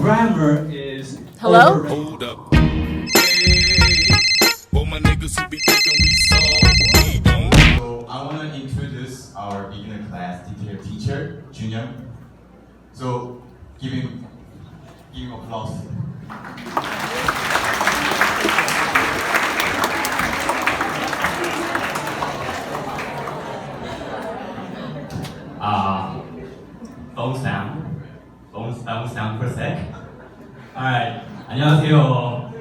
grammar is Hello? overrated. Hold up. Hey, for my niggas who be thinking we soft, we don't. So I want to introduce our beginner class detail teacher, Junyoung. So give him applause. Phone sound for a sec. Alright, 안녕하세요.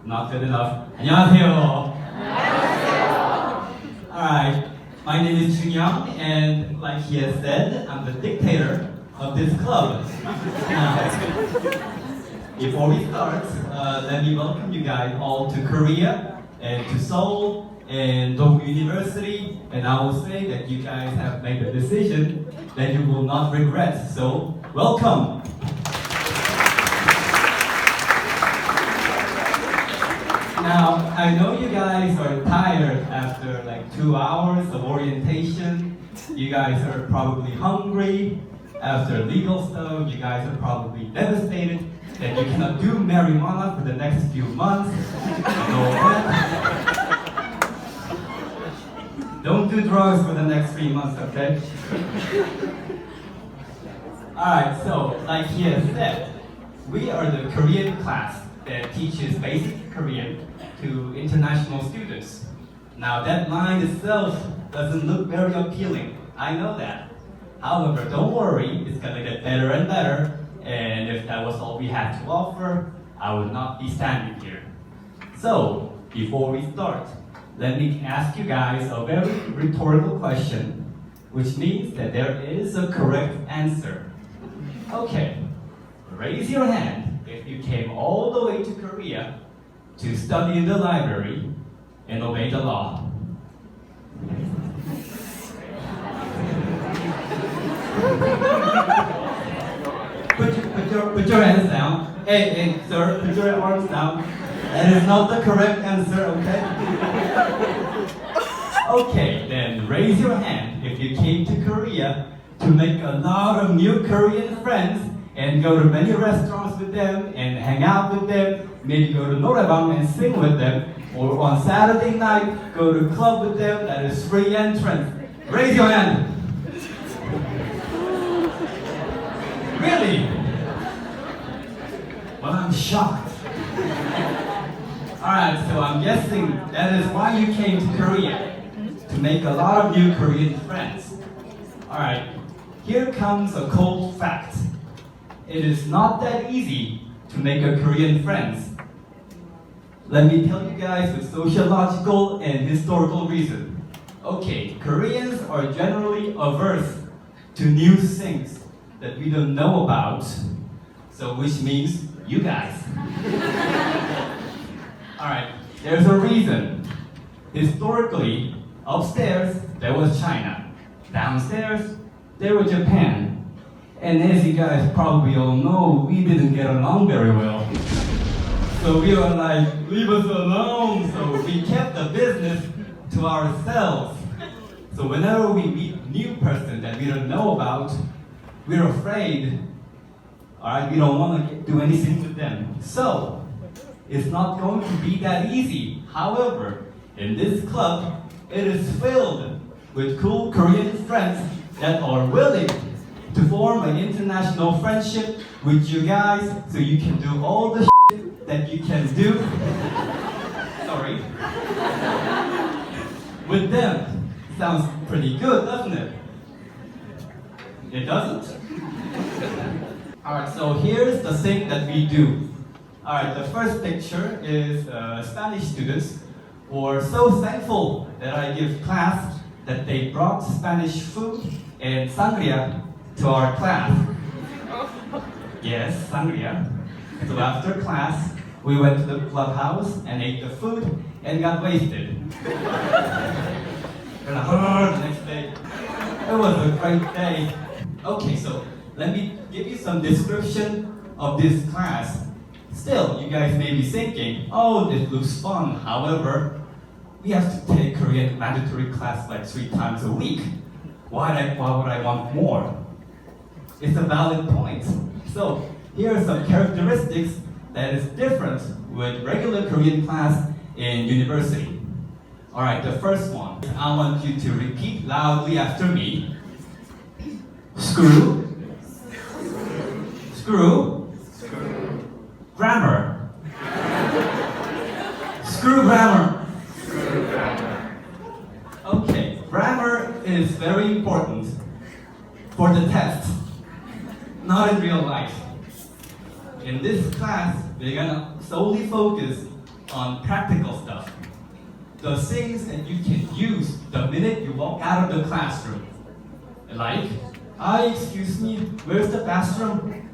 Not good enough. 안녕하세요. Alright, my name is Junyoung, and like he has said, I'm the dictator of this club. Now, before we start, let me welcome you guys all to Korea and to Seoul and Dong University, and I will say that you guys have made a decision that you will not regret. So, welcome. Now, I know you guys are tired after like 2 hours of orientation. You guys are probably hungry. After legal stuff, you guys are probably devastated that you cannot do marijuana for the next few months. Don't do drugs for the next 3 months, okay? Alright, so like he has said, we are the Korean class that teaches basic Korean to international students. Now that line itself doesn't look very appealing, I know that. However, don't worry, it's gonna get better and better, and if that was all we had to offer, I would not be standing here. So, before we start, let me ask you guys a very rhetorical question, which means that there is a correct answer. Okay, raise your hand if you came all the way to Korea to study in the library and obey the law. Put your hands down. Hey, sir, put your arms down. That is not the correct answer, okay? Okay, then raise your hand if you came to Korea to make a lot of new Korean friends and go to many restaurants with them and hang out with them, maybe go to 노래방 and sing with them, or on Saturday night, go to club with them that is free entrance. Raise your hand. Really? Well, I'm shocked. Alright, so I'm guessing that is why you came to Korea, to make a lot of new Korean friends. Alright, here comes a cold fact. It is not that easy to make a Korean friends. Let me tell you guys with sociological and historical reason. Okay, Koreans are generally averse to new things that we don't know about, so which means you guys. Alright, there's a reason. Historically, upstairs there was China. Downstairs there was Japan. And as you guys probably all know, we didn't get along very well. So we were like, leave us alone. So we kept the business to ourselves. So whenever we meet a new person that we don't know about, we're afraid. Alright, we don't want to do anything with them. So it's not going to be that easy. However, in this club, it is filled with cool Korean friends that are willing to form an international friendship with you guys so you can do all the shit that you can do. Sorry. With them. Sounds pretty good, doesn't it? It doesn't? Alright, so here's the thing that we do. Alright, the first picture is Spanish students who are so thankful that I give class that they brought Spanish food and sangria to our class. Yes, sangria. So after class, we went to the clubhouse and ate the food and got wasted. The next day. It was a great day. Okay, so let me give you some description of this class. Still, you guys may be thinking, oh, this looks fun. However, we have to take Korean mandatory class like 3 times a week. Why would I want more? It's a valid point. So here are some characteristics that is different with regular Korean class in university. All right, the first one. I want you to repeat loudly after me. Screw. Screw. Grammar. Screw grammar. Okay, grammar is very important for the test, not in real life. In this class, we're gonna solely focus on practical stuff. The things that you can use the minute you walk out of the classroom. Like, excuse me, where's the bathroom?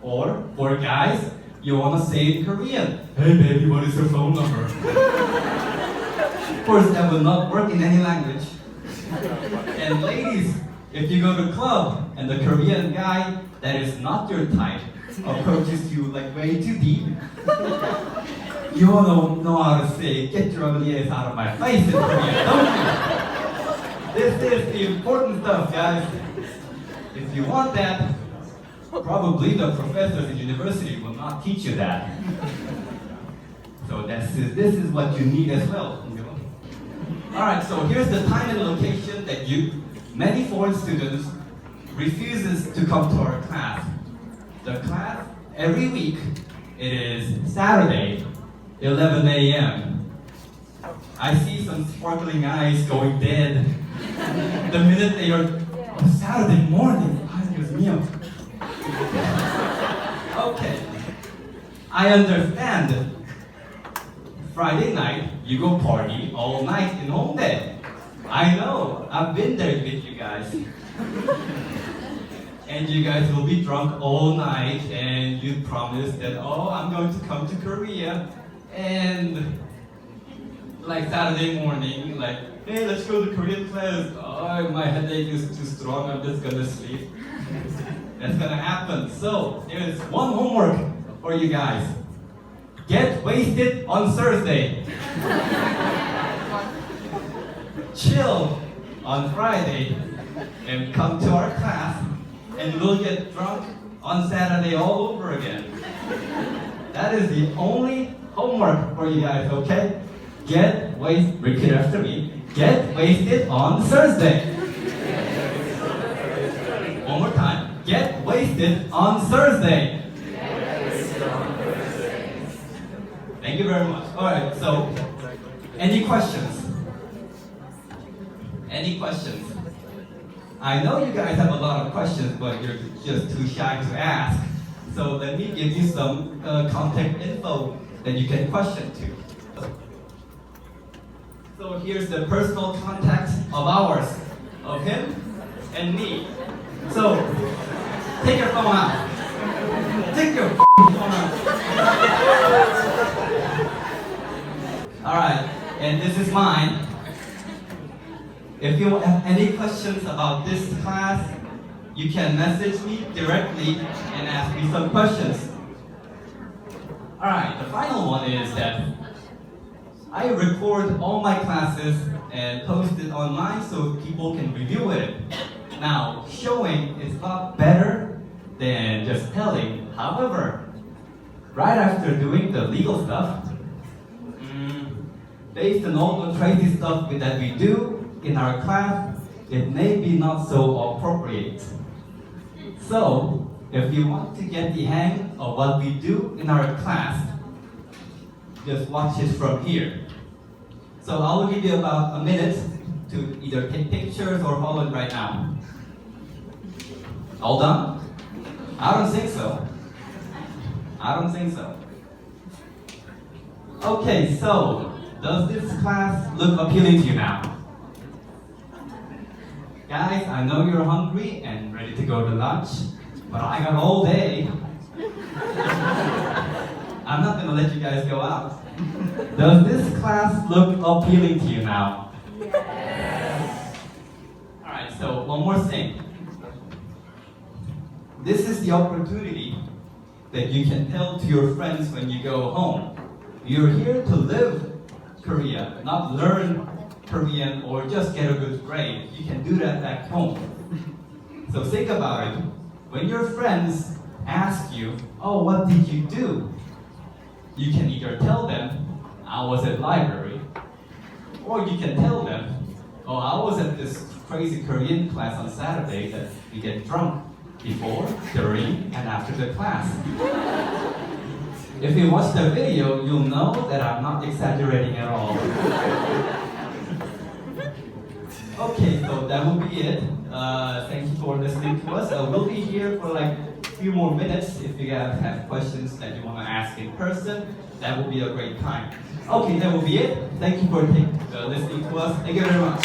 Or, for guys, you wanna say in Korean, hey baby, what is your phone number? Of course, that will not work in any language. And ladies, if you go to a club and the Korean guy that is not your type approaches you like way too deep, you wanna know how to say, get your ugly ass out of my face in Korean, don't you? This is the important stuff, guys. If you want that, probably the professors in university will not teach you that. So this is what you need as well. You know? Alright, so here's the time and location that many foreign students refuses to come to our class. The class every week, it is Saturday, 11 a.m. I see some sparkling eyes going dead the minute they are Saturday morning. Ay, Dios mío. Okay, I understand. Friday night, you go party all night in Hongdae. I know, I've been there with you guys. And you guys will be drunk all night and you promise that, oh, I'm going to come to Korea. And like Saturday morning, like, hey, let's go to Korean class. Oh, my headache is too strong, I'm just gonna sleep. That's gonna happen. So, there's one homework for you guys. Get wasted on Thursday. Chill on Friday and come to our class and we'll get drunk on Saturday all over again. That is the only homework for you guys, okay? Repeat after me. Get wasted on Thursday. One more time. Get wasted on Thursday. Thank you very much. Alright, so, any questions? Any questions? I know you guys have a lot of questions, but you're just too shy to ask. So let me give you some contact info that you can question to. So here's the personal contact of ours, of him and me. So, take your phone out. Take your phone out. Alright, and this is mine. If you have any questions about this class, you can message me directly and ask me some questions. Alright, the final one is that I record all my classes and post it online so people can review it. Now, showing is a lot better than just telling. However, right after doing the legal stuff, based on all the crazy stuff that we do in our class, it may be not so appropriate. So, if you want to get the hang of what we do in our class, just watch it from here. So I will give you about a minute to either take pictures or hold it right now. All done? I don't think so. I don't think so. Okay, so does this class look appealing to you now? Guys, I know you're hungry and ready to go to lunch, but I got all day. I'm not gonna let you guys go out. Does this class look appealing to you now? Yes. Alright, so one more thing. This is the opportunity that you can tell to your friends when you go home. You're here to live Korea, not learn Korean or just get a good grade. You can do that back home. So think about it. when your friends ask you, oh, what did you do? You can either tell them, I was at library, or you can tell them, oh, I was at this crazy Korean class on Saturday that we get drunk before, during, and after the class. If you watch the video, you'll know that I'm not exaggerating at all. Okay, so that will be it. Thank you for listening to us. We'll be here for like a few more minutes. If you guys have questions that you want to ask in person, that will be a great time. Okay, that will be it. Thank you for listening to us. Thank you very much.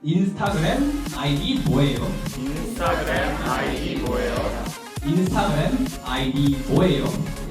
인스타그램 아이디 뭐예요? 인스타그램 아이디 뭐예요? 인스타그램 아이디 뭐예요?